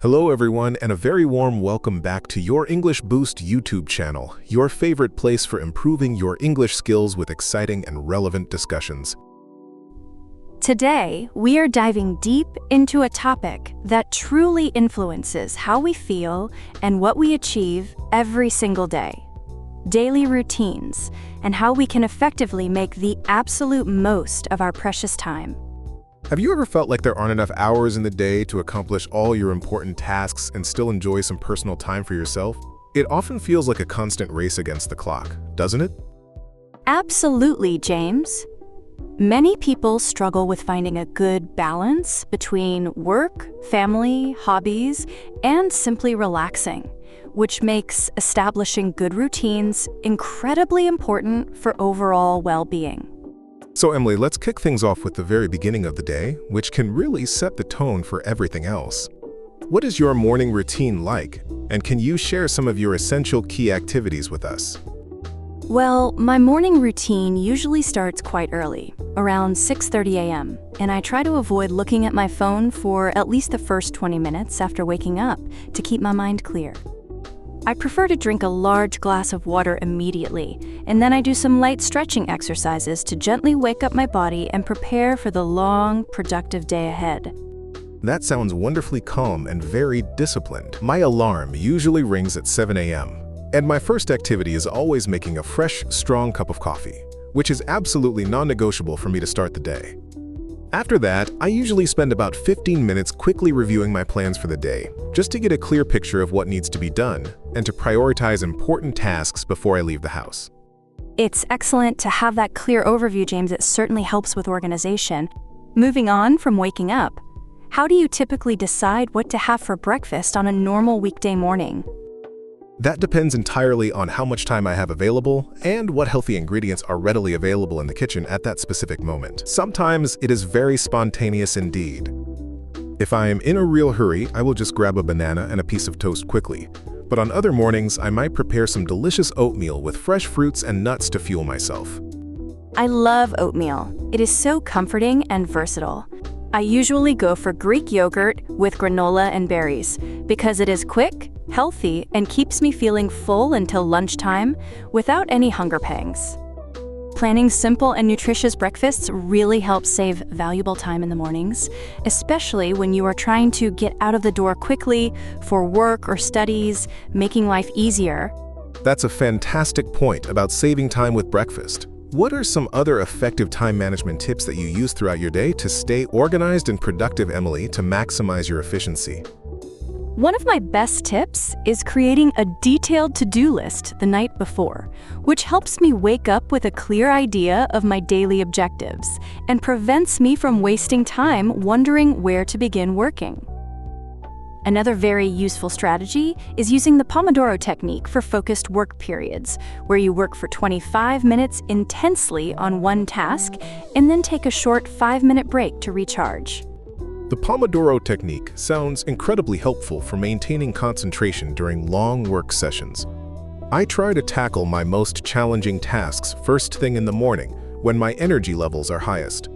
Hello everyone, and a very warm welcome back to your English Boost YouTube channel, your favorite place for improving your English skills with exciting and relevant discussions. Today, we are diving deep into a topic that truly influences how we feel and what we achieve every single day. Daily routines, and how we can effectively make the absolute most of our precious time. Have you ever felt like there aren't enough hours in the day to accomplish all your important tasks and still enjoy some personal time for yourself? It often feels like a constant race against the clock, doesn't it? Absolutely, James. Many people struggle with finding a good balance between work, family, hobbies, and simply relaxing, which makes establishing good routines incredibly important for overall well-being. So Emily, let's kick things off with the very beginning of the day, which can really set the tone for everything else. What is your morning routine like? And can you share some of your essential key activities with us? Well, my morning routine usually starts quite early, around 6:30 a.m., and I try to avoid looking at my phone for at least the first 20 minutes after waking up to keep my mind clear. I prefer to drink a large glass of water immediately, and then I do some light stretching exercises to gently wake up my body and prepare for the long, productive day ahead. That sounds wonderfully calm and very disciplined. My alarm usually rings at 7 a.m., and my first activity is always making a fresh, strong cup of coffee, which is absolutely non-negotiable for me to start the day. After that, I usually spend about 15 minutes quickly reviewing my plans for the day, just to get a clear picture of what needs to be done and to prioritize important tasks before I leave the house. It's excellent to have that clear overview, James. It certainly helps with organization. Moving on from waking up, how do you typically decide what to have for breakfast on a normal weekday morning? That depends entirely on how much time I have available and what healthy ingredients are readily available in the kitchen at that specific moment. Sometimes it is very spontaneous indeed. If I am in a real hurry, I will just grab a banana and a piece of toast quickly. But on other mornings, I might prepare some delicious oatmeal with fresh fruits and nuts to fuel myself. I love oatmeal. It is so comforting and versatile. I usually go for Greek yogurt with granola and berries because it is quick, healthy, and keeps me feeling full until lunchtime without any hunger pangs. Planning simple and nutritious breakfasts really helps save valuable time in the mornings, especially when you are trying to get out of the door quickly for work or studies, making life easier. That's a fantastic point about saving time with breakfast. What are some other effective time management tips that you use throughout your day to stay organized and productive, Emily, to maximize your efficiency? One of my best tips is creating a detailed to-do list the night before, which helps me wake up with a clear idea of my daily objectives and prevents me from wasting time wondering where to begin working. Another very useful strategy is using the Pomodoro technique for focused work periods, where you work for 25 minutes intensely on one task and then take a short 5-minute break to recharge. The Pomodoro technique sounds incredibly helpful for maintaining concentration during long work sessions. I try to tackle my most challenging tasks first thing in the morning when my energy levels are highest.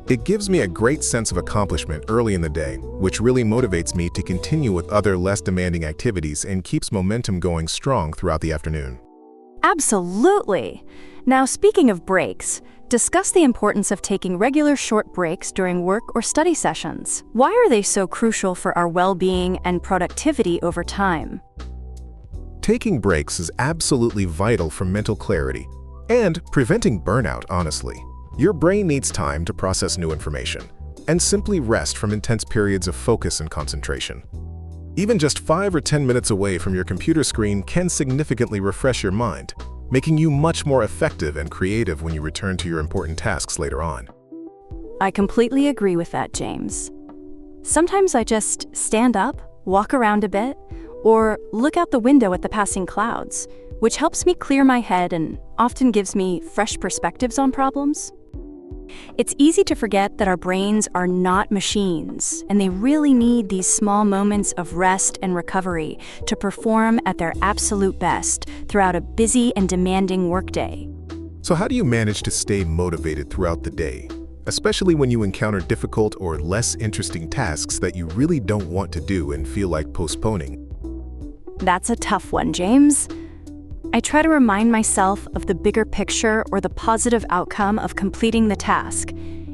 It gives me a great sense of accomplishment early in the day, which really motivates me to continue with other less demanding activities and keeps momentum going strong throughout the afternoon. Absolutely! Now, speaking of breaks, discuss the importance of taking regular short breaks during work or study sessions. Why are they so crucial for our well-being and productivity over time? Taking breaks is absolutely vital for mental clarity and preventing burnout, honestly. Your brain needs time to process new information and simply rest from intense periods of focus and concentration. Even just 5 or 10 minutes away from your computer screen can significantly refresh your mind, making you much more effective and creative when you return to your important tasks later on. I completely agree with that, James. Sometimes I just stand up, walk around a bit, or look out the window at the passing clouds, which helps me clear my head and often gives me fresh perspectives on problems. It's easy to forget that our brains are not machines, and they really need these small moments of rest and recovery to perform at their absolute best throughout a busy and demanding workday. So how do you manage to stay motivated throughout the day? especially when you encounter difficult or less interesting tasks that you really don't want to do and feel like postponing. That's a tough one, James. I try to remind myself of the bigger picture or the positive outcome of completing the task,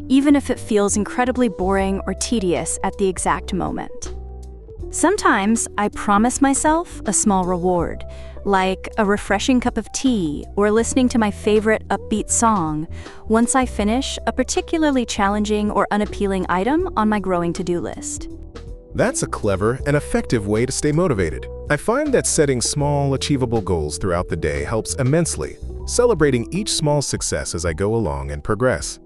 even if it feels incredibly boring or tedious at the exact moment. Sometimes I promise myself a small reward, like a refreshing cup of tea or listening to my favorite upbeat song, once I finish a particularly challenging or unappealing item on my growing to-do list. That's a clever and effective way to stay motivated. I find that setting small, achievable goals throughout the day helps immensely, celebrating each small success as I go along and progress.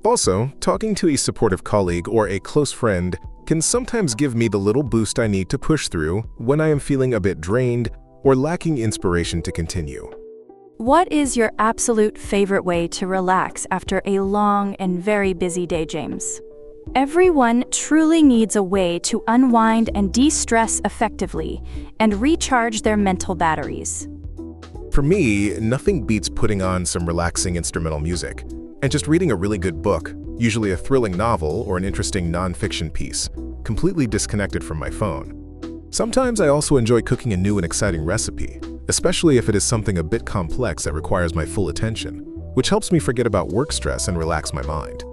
Also, talking to a supportive colleague or a close friend can sometimes give me the little boost I need to push through when I am feeling a bit drained or lacking inspiration to continue. What is your absolute favorite way to relax after a long and very busy day, James? Everyone truly needs a way to unwind and de-stress effectively and recharge their mental batteries. For me, nothing beats putting on some relaxing instrumental music and just reading a really good book, usually a thrilling novel or an interesting non-fiction piece, completely disconnected from my phone. Sometimes I also enjoy cooking a new and exciting recipe, especially if it is something a bit complex that requires my full attention, which helps me forget about work stress and relax my mind.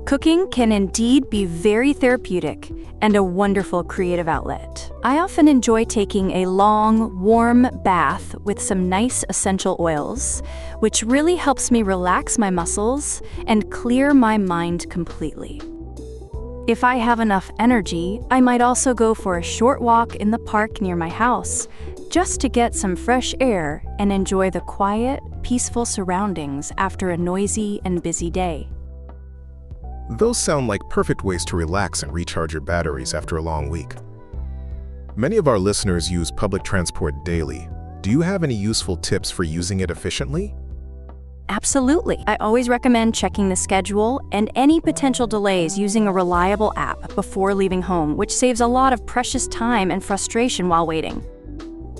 Cooking can indeed be very therapeutic and a wonderful creative outlet. I often enjoy taking a long, warm bath with some nice essential oils, which really helps me relax my muscles and clear my mind completely. If I have enough energy, I might also go for a short walk in the park near my house, just to get some fresh air and enjoy the quiet, peaceful surroundings after a noisy and busy day. Those sound like perfect ways to relax and recharge your batteries after a long week. Many of our listeners use public transport daily. Do you have any useful tips for using it efficiently? Absolutely. I always recommend checking the schedule and any potential delays using a reliable app before leaving home, which saves a lot of precious time and frustration while waiting.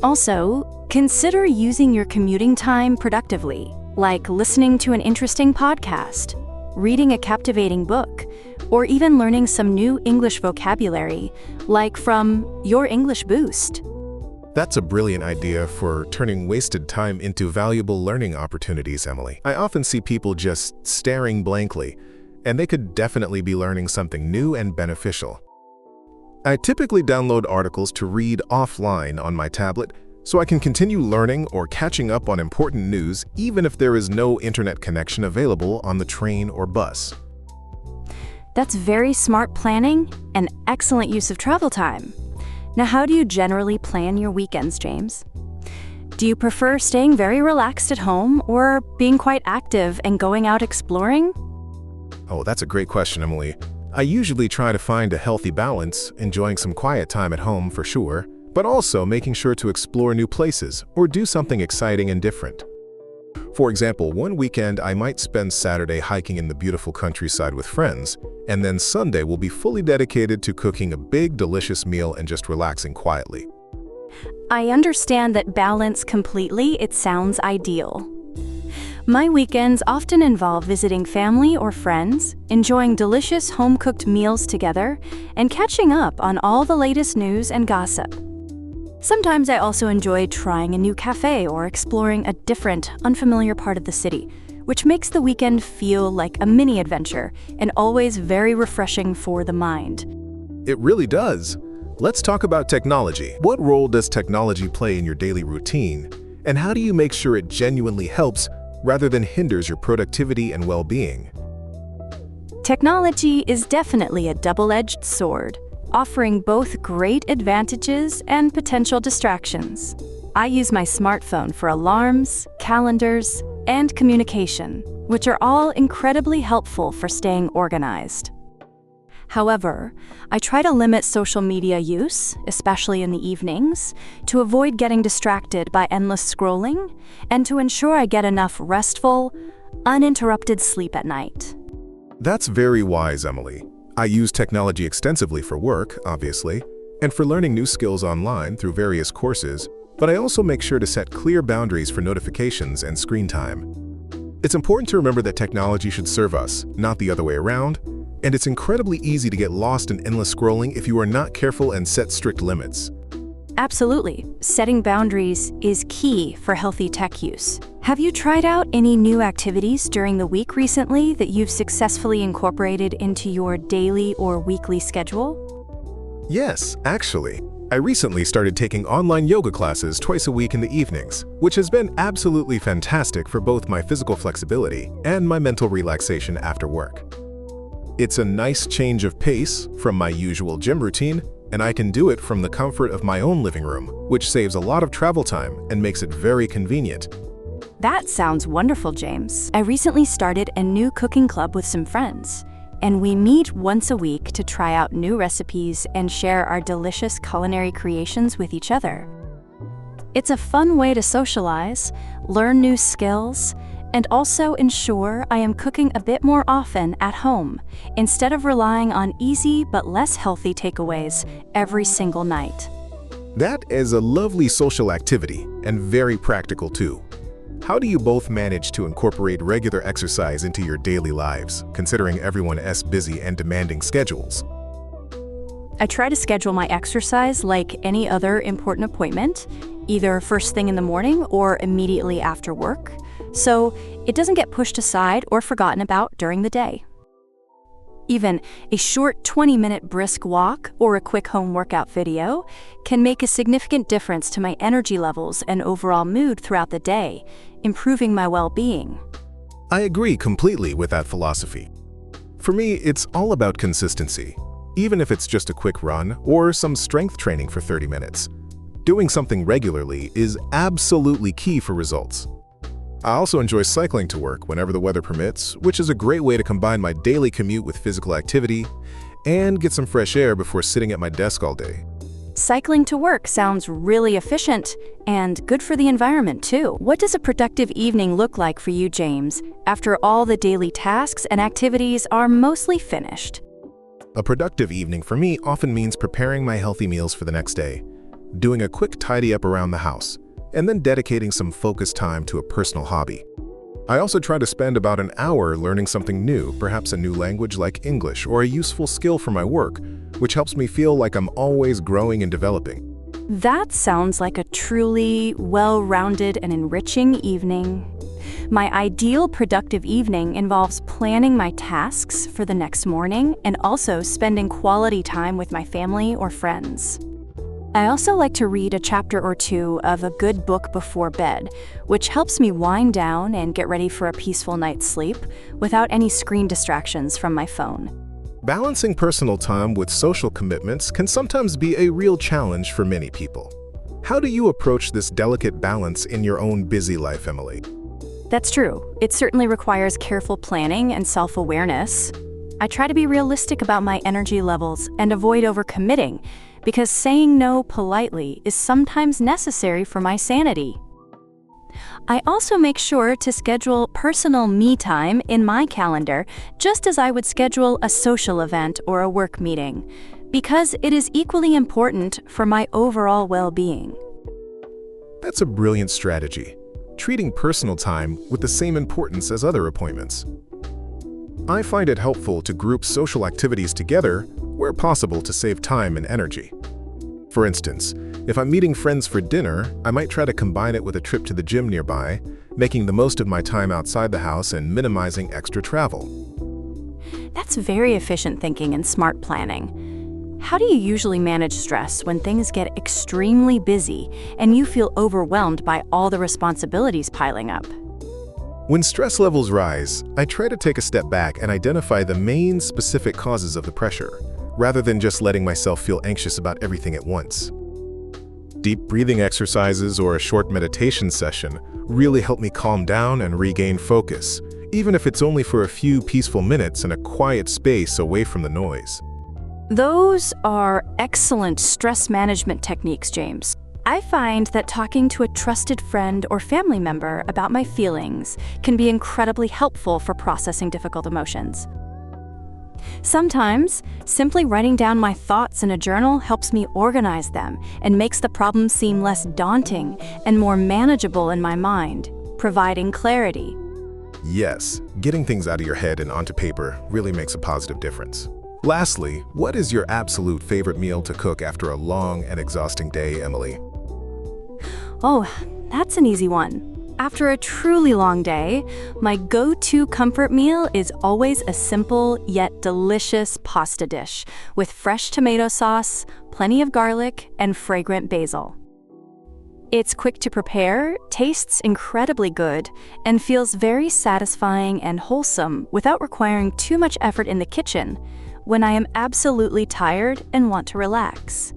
Also, consider using your commuting time productively, like listening to an interesting podcast, reading a captivating book, or even learning some new English vocabulary, like from Your English Boost. That's a brilliant idea for turning wasted time into valuable learning opportunities, Emily. I often see people just staring blankly, and they could definitely be learning something new and beneficial. I typically download articles to read offline on my tablet, so I can continue learning or catching up on important news even if there is no internet connection available on the train or bus. That's very smart planning and excellent use of travel time. Now, how do you generally plan your weekends, James? Do you prefer staying very relaxed at home or being quite active and going out exploring? Oh, that's a great question, Emily. I usually try to find a healthy balance, enjoying some quiet time at home for sure, but also making sure to explore new places or do something exciting and different. For example, one weekend I might spend Saturday hiking in the beautiful countryside with friends, and then Sunday will be fully dedicated to cooking a big, delicious meal and just relaxing quietly. I understand that balance completely. It sounds ideal. My weekends often involve visiting family or friends, enjoying delicious home-cooked meals together, and catching up on all the latest news and gossip. Sometimes I also enjoy trying a new cafe or exploring a different, unfamiliar part of the city, which makes the weekend feel like a mini adventure and always very refreshing for the mind. It really does. Let's talk about technology. What role does technology play in your daily routine, and how do you make sure it genuinely helps rather than hinders your productivity and well-being? Technology is definitely a double-edged sword, offering both great advantages and potential distractions. I use my smartphone for alarms, calendars, and communication, which are all incredibly helpful for staying organized. However, I try to limit social media use, especially in the evenings, to avoid getting distracted by endless scrolling and to ensure I get enough restful, uninterrupted sleep at night. That's very wise, Emily. I use technology extensively for work, obviously, and for learning new skills online through various courses, but I also make sure to set clear boundaries for notifications and screen time. It's important to remember that technology should serve us, not the other way around, and it's incredibly easy to get lost in endless scrolling if you are not careful and set strict limits. Absolutely. Setting boundaries is key for healthy tech use. Have you tried out any new activities during the week recently that you've successfully incorporated into your daily or weekly schedule? Yes, actually. I recently started taking online yoga classes twice a week in the evenings, which has been absolutely fantastic for both my physical flexibility and my mental relaxation after work. It's a nice change of pace from my usual gym routine, and I can do it from the comfort of my own living room, which saves a lot of travel time and makes it very convenient. That sounds wonderful, James. I recently started a new cooking club with some friends, and we meet once a week to try out new recipes and share our delicious culinary creations with each other. It's a fun way to socialize, learn new skills, and also ensure I am cooking a bit more often at home, instead of relying on easy but less healthy takeaways every single night. That is a lovely social activity and very practical too. How do you both manage to incorporate regular exercise into your daily lives, considering everyone's busy and demanding schedules? I try to schedule my exercise like any other important appointment, either first thing in the morning or immediately after work, so it doesn't get pushed aside or forgotten about during the day. Even a short 20-minute brisk walk or a quick home workout video can make a significant difference to my energy levels and overall mood throughout the day, improving my well-being. I agree completely with that philosophy. For me, it's all about consistency, even if it's just a quick run or some strength training for 30 minutes. Doing something regularly is absolutely key for results. I also enjoy cycling to work whenever the weather permits, which is a great way to combine my daily commute with physical activity and get some fresh air before sitting at my desk all day. Cycling to work sounds really efficient and good for the environment too. What does a productive evening look like for you, James, after all the daily tasks and activities are mostly finished? A productive evening for me often means preparing my healthy meals for the next day, doing a quick tidy up around the house, and then dedicating some focused time to a personal hobby. I also try to spend about an hour learning something new, perhaps a new language like English or a useful skill for my work, which helps me feel like I'm always growing and developing. That sounds like a truly well-rounded and enriching evening. My ideal productive evening involves planning my tasks for the next morning and also spending quality time with my family or friends. I also like to read a chapter or two of a good book before bed, which helps me wind down and get ready for a peaceful night's sleep without any screen distractions from my phone. Balancing personal time with social commitments can sometimes be a real challenge for many people. How do you approach this delicate balance in your own busy life, Emily? That's true. It certainly requires careful planning and self-awareness. I try to be realistic about my energy levels and avoid overcommitting, because saying no politely is sometimes necessary for my sanity. I also make sure to schedule personal me time in my calendar, just as I would schedule a social event or a work meeting, because it is equally important for my overall well-being. That's a brilliant strategy, treating personal time with the same importance as other appointments. I find it helpful to group social activities together where possible to save time and energy. For instance, if I'm meeting friends for dinner, I might try to combine it with a trip to the gym nearby, making the most of my time outside the house and minimizing extra travel. That's very efficient thinking and smart planning. How do you usually manage stress when things get extremely busy and you feel overwhelmed by all the responsibilities piling up? When stress levels rise, I try to take a step back and identify the main specific causes of the pressure, rather than just letting myself feel anxious about everything at once. Deep breathing exercises or a short meditation session really help me calm down and regain focus, even if it's only for a few peaceful minutes in a quiet space away from the noise. Those are excellent stress management techniques, James. I find that talking to a trusted friend or family member about my feelings can be incredibly helpful for processing difficult emotions. Sometimes, simply writing down my thoughts in a journal helps me organize them and makes the problem seem less daunting and more manageable in my mind, providing clarity. Yes, getting things out of your head and onto paper really makes a positive difference. Lastly, what is your absolute favorite meal to cook after a long and exhausting day, Emily? Oh, that's an easy one. After a truly long day, my go-to comfort meal is always a simple yet delicious pasta dish with fresh tomato sauce, plenty of garlic, and fragrant basil. It's quick to prepare, tastes incredibly good, and feels very satisfying and wholesome without requiring too much effort in the kitchen when I am absolutely tired and want to relax.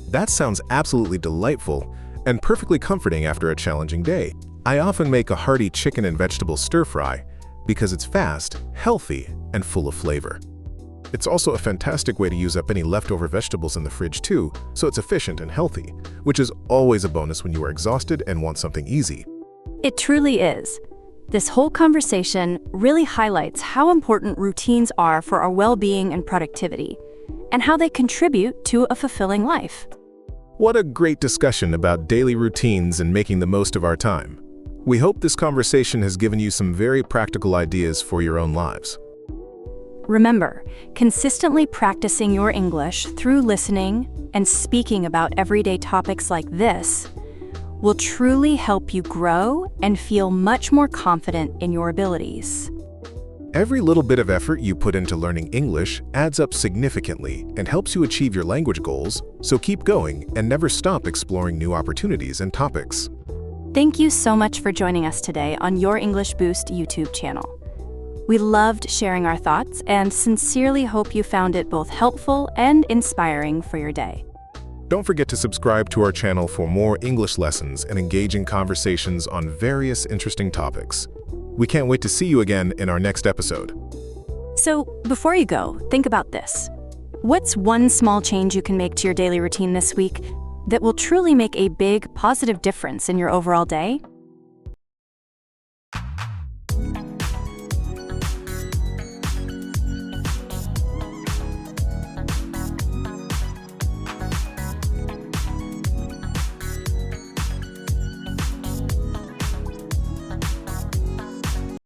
That sounds absolutely delightful and perfectly comforting after a challenging day. I often make a hearty chicken and vegetable stir-fry because it's fast, healthy, and full of flavor. It's also a fantastic way to use up any leftover vegetables in the fridge too, so it's efficient and healthy, which is always a bonus when you are exhausted and want something easy. It truly is. This whole conversation really highlights how important routines are for our well-being and productivity, and how they contribute to a fulfilling life. What a great discussion about daily routines and making the most of our time. We hope this conversation has given you some very practical ideas for your own lives. Remember, consistently practicing your English through listening and speaking about everyday topics like this will truly help you grow and feel much more confident in your abilities. Every little bit of effort you put into learning English adds up significantly and helps you achieve your language goals, so keep going and never stop exploring new opportunities and topics. Thank you so much for joining us today on Your English Boost YouTube channel. We loved sharing our thoughts and sincerely hope you found it both helpful and inspiring for your day. Don't forget to subscribe to our channel for more English lessons and engaging conversations on various interesting topics. We can't wait to see you again in our next episode. So, before you go, think about this. What's one small change you can make to your daily routine this week that will truly make a big, positive difference in your overall day?